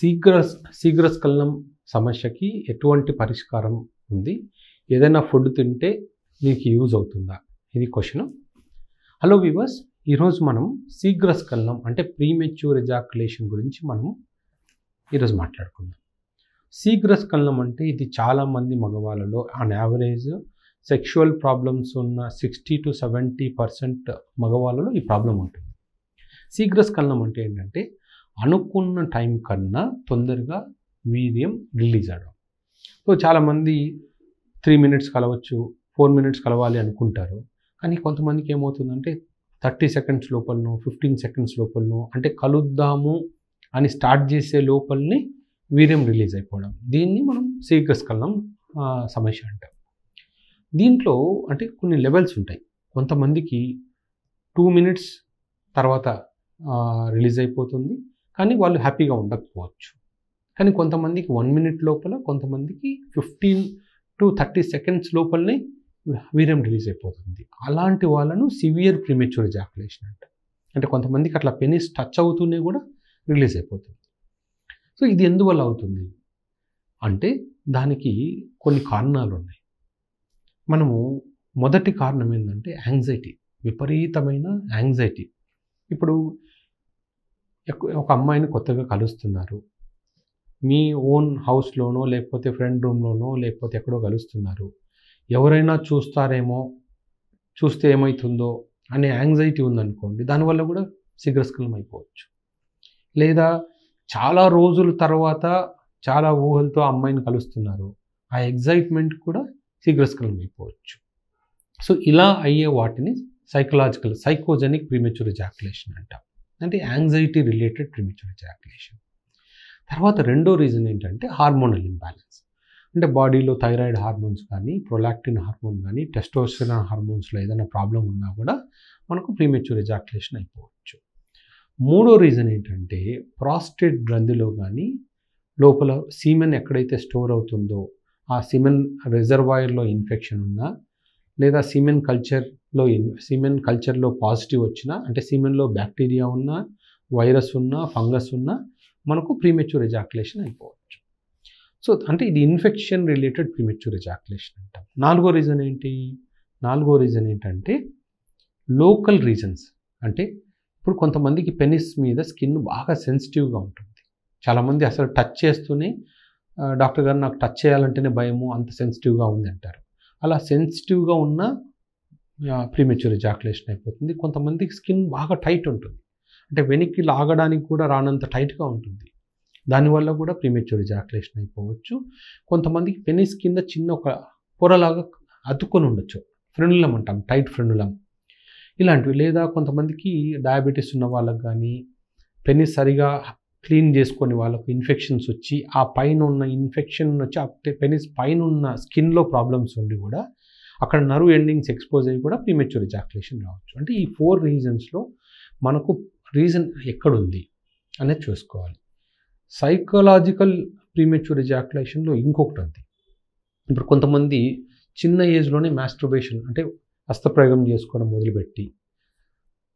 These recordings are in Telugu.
శీఘ్రస్ఖలనం సమస్యకి ఎటువంటి పరిష్కారం ఉంది? ఏదైనా ఫుడ్ తింటే మీకు యూజ్ అవుతుందా? ఇది క్వశ్చన్. హలో వ్యూవర్స్, ఈరోజు మనం శీఘ్రస్ఖలనం అంటే ప్రీమెచ్యూర్ ఎజాక్యులేషన్ గురించి మనం ఈరోజు మాట్లాడుకుందాం. శీఘ్రస్ఖలనం అంటే ఇది చాలామంది మగవాళ్ళలో ఆన్ యావరేజ్ సెక్షువల్ ప్రాబ్లమ్స్ ఉన్న 60 to 70% మగవాళ్ళలో ఈ ప్రాబ్లం ఉంటుంది. శీఘ్రస్ఖలనం అంటే ఏంటంటే అనుకున్న టైం కన్నా తొందరగా వీర్యం రిలీజ్ అవ్వడం. సో చాలామంది 3 minutes కలవచ్చు, 4 minutes కలవాలి అనుకుంటారు. కానీ కొంతమందికి ఏమవుతుందంటే 30 seconds లోపలనో 15 seconds లోపలనో అంటే కలుద్దాము అని స్టార్ట్ చేసే లోపలనే వీర్యం రిలీజ్ అయిపోవడం. దీన్ని మనం శీఘ్రస్ఖలనం సమస్య అంటాం. దీంట్లో అంటే కొన్ని లెవెల్స్ ఉంటాయి. కొంతమందికి 2 minutes తర్వాత రిలీజ్ అయిపోతుంది, కానీ వాళ్ళు హ్యాపీగా ఉండకపోవచ్చు. కానీ కొంతమందికి 1 minute లోపల, కొంతమందికి 15 to 30 seconds లోపలనే వీర్యం రిలీజ్ అయిపోతుంది. అలాంటి వాళ్ళను సివియర్ ప్రీమెచ్యూర్ ఎజాక్యులేషన్ అంటారు. అంటే కొంతమందికి అట్లా పెనిస్ టచ్ అవుతూనే కూడా రిలీజ్ అయిపోతుంది. సో ఇది ఎందువల్ల అవుతుంది అంటే దానికి కొన్ని కారణాలు ఉన్నాయి. మనము మొదటి కారణం ఏంటంటే యాంగ్జైటీ, విపరీతమైన యాంగ్జైటీ. ఇప్పుడు ఒక అమ్మాయిని కొత్తగా కలుస్తున్నారు, మీ ఓన్ హౌస్లోనో లేకపోతే ఫ్రెండ్ రూమ్లోనో లేకపోతే ఎక్కడో కలుస్తున్నారు. ఎవరైనా చూస్తారేమో, చూస్తే ఏమవుతుందో అనే యాంగ్జైటీ ఉందనుకోండి, దానివల్ల కూడా శీఘ్రస్ఖలనం అయిపోవచ్చు. లేదా చాలా రోజుల తర్వాత చాలా ఊహలతో అమ్మాయిని కలుస్తున్నారు, ఆ ఎగ్జైట్మెంట్ కూడా శీఘ్రస్ఖలనం అయిపోవచ్చు. సో ఇలా అయ్యే వాటిని సైకోజెనిక్ ప్రీమెచ్యూర్ ఎజాక్యులేషన్ అంటాం. అంటే యాంగ్జైటీ రిలేటెడ్ ప్రీమెచ్యూర్ ఎజాక్యులేషన్. తర్వాత రెండో రీజన్ ఏంటంటే హార్మోనల్ ఇంబ్యాలెన్స్. అంటే బాడీలో థైరాయిడ్ హార్మోన్స్ కానీ, ప్రొలాక్టిన్ హార్మోన్ కానీ, టెస్టోస్టెరాన్ హార్మోన్స్లో ఏదైనా ప్రాబ్లం ఉన్నా కూడా మనకు ప్రీమెచ్యూర్ ఎజాక్యులేషన్ అయిపోవచ్చు. మూడో రీజన్ ఏంటంటే ప్రాస్టేట్ గ్రంథిలో కానీ లోపల సీమెన్ ఎక్కడైతే స్టోర్ అవుతుందో ఆ సీమెన్ రిజర్వాయర్లో ఇన్ఫెక్షన్ ఉన్నా, లేదా సీమెన్ కల్చర్లో పాజిటివ్ వచ్చినా, అంటే సీమెన్లో బ్యాక్టీరియా ఉన్నా, వైరస్ ఉన్నా, ఫంగస్ ఉన్నా మనకు ప్రీమెచ్యూర్ ఎజాక్యులేషన్ అయిపోవచ్చు. సో అంటే ఇది ఇన్ఫెక్షన్ రిలేటెడ్ ప్రీమెచ్యూర్ ఎజాక్యులేషన్ అంటాం. నాలుగో రీజన్ ఏంటంటే లోకల్ రీజన్స్. అంటే ఇప్పుడు కొంతమందికి పెనిస్ మీద స్కిన్ బాగా సెన్సిటివ్గా ఉంటుంది. చాలామంది అసలు టచ్ చేస్తూనే డాక్టర్ గారు నాకు టచ్ చేయాలంటేనే భయము, అంత సెన్సిటివ్గా ఉంది అంటారు. అలా సెన్సిటివ్గా ఉన్న ప్రీమెచ్యూర్ ఎజాక్యులేషన్ అయిపోతుంది. కొంతమందికి స్కిన్ బాగా టైట్ ఉంటుంది, అంటే వెనక్కి లాగడానికి కూడా రానంత టైట్గా ఉంటుంది. దానివల్ల కూడా ప్రీమెచ్యూర్ ఎజాక్యులేషన్ అయిపోవచ్చు. కొంతమందికి పెనిస్ కింద చిన్న ఒక పొరలాగా అతుక్కొని ఉండొచ్చు, ఫ్రెనులం అంటాం, టైట్ ఫ్రెనులం ఇలాంటివి. లేదా కొంతమందికి డయాబెటీస్ ఉన్న వాళ్ళకి కానీ, పెనిస్ సరిగా క్లీన్ చేసుకొని వాళ్ళకు ఇన్ఫెక్షన్స్ వచ్చి ఆ పైన ఉన్న ఇన్ఫెక్షన్ వచ్చి ఆ పెనిస్ పైన ఉన్న స్కిన్లో ప్రాబ్లమ్స్ ఉండి కూడా అక్కడ నర్వ్ ఎండింగ్స్ ఎక్స్పోజ్ అయ్యి కూడా ప్రీమెచ్యూర్ ఎజాక్యులేషన్ రావచ్చు. అంటే ఈ 4 రీజన్స్లో మనకు రీజన్ ఎక్కడుంది అనేది చూసుకోవాలి. సైకలాజికల్ ప్రీమెచ్యూర్ ఎజాక్యులేషన్లో ఇంకొకటి ఉంది. ఇప్పుడు కొంతమంది చిన్న ఏజ్లోనే మాస్టర్బేషన్ అంటే హస్తప్రయోగం చేసుకోవడం మొదలుపెట్టి,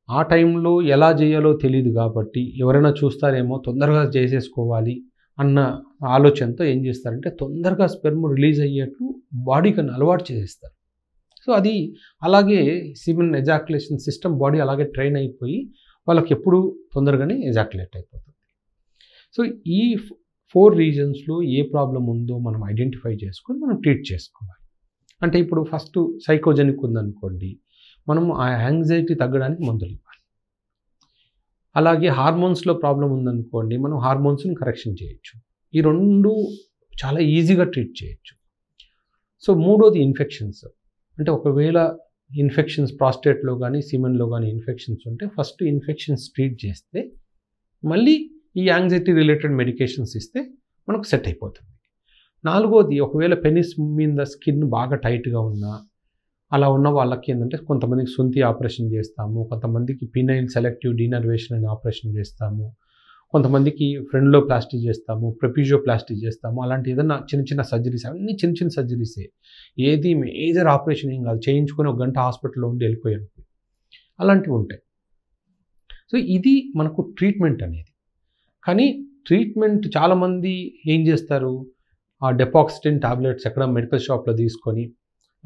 ఆ టైంలో ఎలా చేయాలో తెలియదు కాబట్టి ఎవరైనా చూస్తారేమో తొందరగా చేసేసుకోవాలి అన్న ఆలోచనతో ఏం చేస్తారంటే తొందరగా స్పెర్మ్ రిలీజ్ అయ్యేట్లు బాడీకి అలవాటు చేసేస్తారు. సో అది అలాగే సీమెన్ ఎజాక్యులేషన్ సిస్టమ్ బాడీ అలాగే ట్రైన్ అయిపోయి వాళ్ళకి ఎప్పుడు తొందరగానే ఎజాక్యులేట్ అయిపోతుంది. సో ఈ 4 రీజన్స్లో ఏ ప్రాబ్లం ఉందో మనం ఐడెంటిఫై చేసుకొని మనం ట్రీట్ చేసుకోవాలి. అంటే ఇప్పుడు ఫస్ట్ సైకోజెనిక్ ఉందనుకోండి, మనము ఆ యాంగ్జైటీ తగ్గడానికి మందులు ఇవ్వాలి. అలాగే హార్మోన్స్లో ప్రాబ్లం ఉందనుకోండి, మనం హార్మోన్స్ని కరెక్షన్ చేయొచ్చు. ఈ 2 చాలా ఈజీగా ట్రీట్ చేయొచ్చు. సో మూడోది ఇన్ఫెక్షన్స్. అంటే ఒకవేళ ఇన్ఫెక్షన్స్ ప్రాస్టేట్లో కానీ సీమెన్లో కానీ ఇన్ఫెక్షన్స్ ఉంటే ఫస్ట్ ఇన్ఫెక్షన్స్ ట్రీట్ చేస్తే మళ్ళీ ఈ యాంగ్జైటీ రిలేటెడ్ మెడికేషన్స్ ఇస్తే మనకు సెట్ అయిపోతుంది. నాలుగోది ఒకవేళ పెనిస్ మీద స్కిన్ బాగా టైట్గా ఉన్నా, అలా ఉన్న వాళ్ళకి ఏంటంటే కొంతమందికి సొంతి ఆపరేషన్ చేస్తాము, కొంతమందికి పీనైల్ సెలెక్టివ్ డీనర్వేషన్ అని ఆపరేషన్ చేస్తాము, కొంతమందికి ఫ్రెండ్లోప్లాస్టీ చేస్తాము, ప్రొపిజియోప్లాస్టీ చేస్తాము. అలాంటి ఏదైనా చిన్న సర్జరీస్, అన్నీ చిన్న సర్జరీసే, ఏది మేజర్ ఆపరేషన్ ఏం కాదు, చేయించుకొని 1 గంట హాస్పిటల్లో ఉండి వెళ్ళిపోయాను, అలాంటివి ఉంటాయి. సో ఇది మనకు ట్రీట్మెంట్ అనేది. కానీ ట్రీట్మెంట్ చాలామంది ఏం చేస్తారు, ఆ డెపాక్సిటిన్ టాబ్లెట్స్ ఎక్కడ మెడికల్ షాప్లో తీసుకొని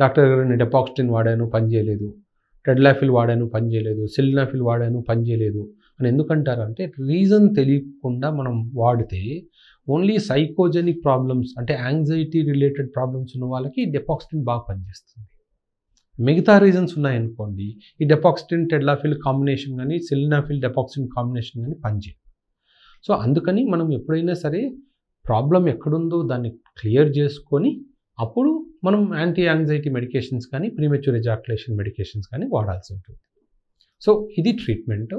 డాక్టర్ గారు నేను డెపాక్సిటిన్ వాడాను పని చేయలేదు, టెడ్లాఫిల్ వాడాను పని చేయలేదు, సిల్డనాఫిల్ వాడాను పని చేయలేదు అని ఎందుకంటారు అంటే రీజన్ తెలియకుండా మనం వాడితే ఓన్లీ సైకోజెనిక్ ప్రాబ్లమ్స్ అంటే యాంగ్జైటీ రిలేటెడ్ ప్రాబ్లమ్స్ ఉన్న వాళ్ళకి డెపాక్సిటిన్ బాగా పనిచేస్తుంది. మిగతా రీజన్స్ ఉన్నాయనుకోండి ఈ డెపాక్సిటిన్ టెడ్లాఫిల్ కాంబినేషన్ కానీ సిల్డనాఫిల్ డెపాక్సిటిన్ కాంబినేషన్ కానీ పనిచేయదు. సో అందుకని మనం ఎప్పుడైనా సరే ప్రాబ్లం ఎక్కడుందో దాన్ని క్లియర్ చేసుకొని అప్పుడు మనం యాంటీ యాంగ్జైటీ మెడికేషన్స్ కానీ ప్రీమెచ్యూర్ ఎజాక్యులేషన్ మెడికేషన్స్ కానీ వాడాల్సి ఉంటుంది. సో ఇది ట్రీట్మెంట్.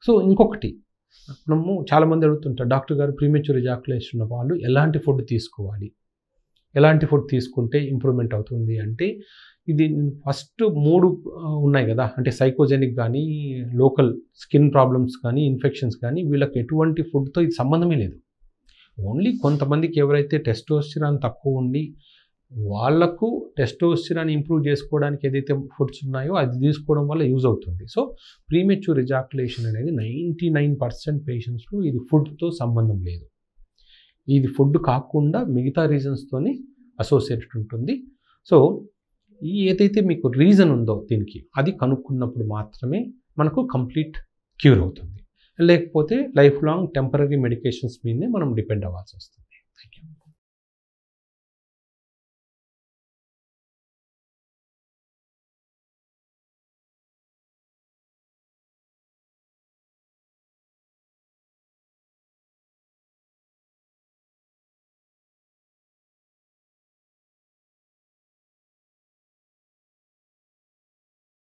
సో ఇంకొకటి మనము చాలామంది అడుగుతుంటారు డాక్టర్ గారు ప్రీమెచ్యూర్ ఎజాక్యులేషన్ ఉన్న వాళ్ళు ఎలాంటి ఫుడ్ తీసుకోవాలి, ఎలాంటి ఫుడ్ తీసుకుంటే ఇంప్రూవ్మెంట్ అవుతుంది అంటే ఇది ఫస్ట్ 3 ఉన్నాయి కదా, అంటే సైకోజెనిక్ కానీ లోకల్ స్కిన్ ప్రాబ్లమ్స్ కానీ ఇన్ఫెక్షన్స్ కానీ వీళ్ళకి ఎటువంటి ఫుడ్తో ఇది సంబంధమే లేదు. ఓన్లీ కొంతమందికి ఎవరైతే టెస్టోస్టిరాన్ తక్కువ ఉండి వాళ్ళకు టెస్టోస్టిరాన్ ఇంప్రూవ్ చేసుకోవడానికి ఏదైతే ఫుడ్స్ ఉన్నాయో అది తీసుకోవడం వల్ల యూజ్ అవుతుంది. సో ప్రీమెచ్యూర్ ఎజాక్యులేషన్ అనేది 99% పేషెంట్స్లో ఇది ఫుడ్తో సంబంధం లేదు. ఇది ఫుడ్ కాకుండా మిగతా రీజన్స్తోనే అసోసియేటెడ్ ఉంటుంది. సో ఈ ఏదైతే మీకు రీజన్ ఉందో దీనికి అది కనుక్కున్నప్పుడు మాత్రమే మనకు కంప్లీట్ క్యూర్ అవుతుంది. లేకపోతే లైఫ్ లాంగ్ టెంపరరీ మెడికేషన్స్ మీదనే మనం డిపెండ్ అవ్వాల్సి వస్తుంది. Thank you.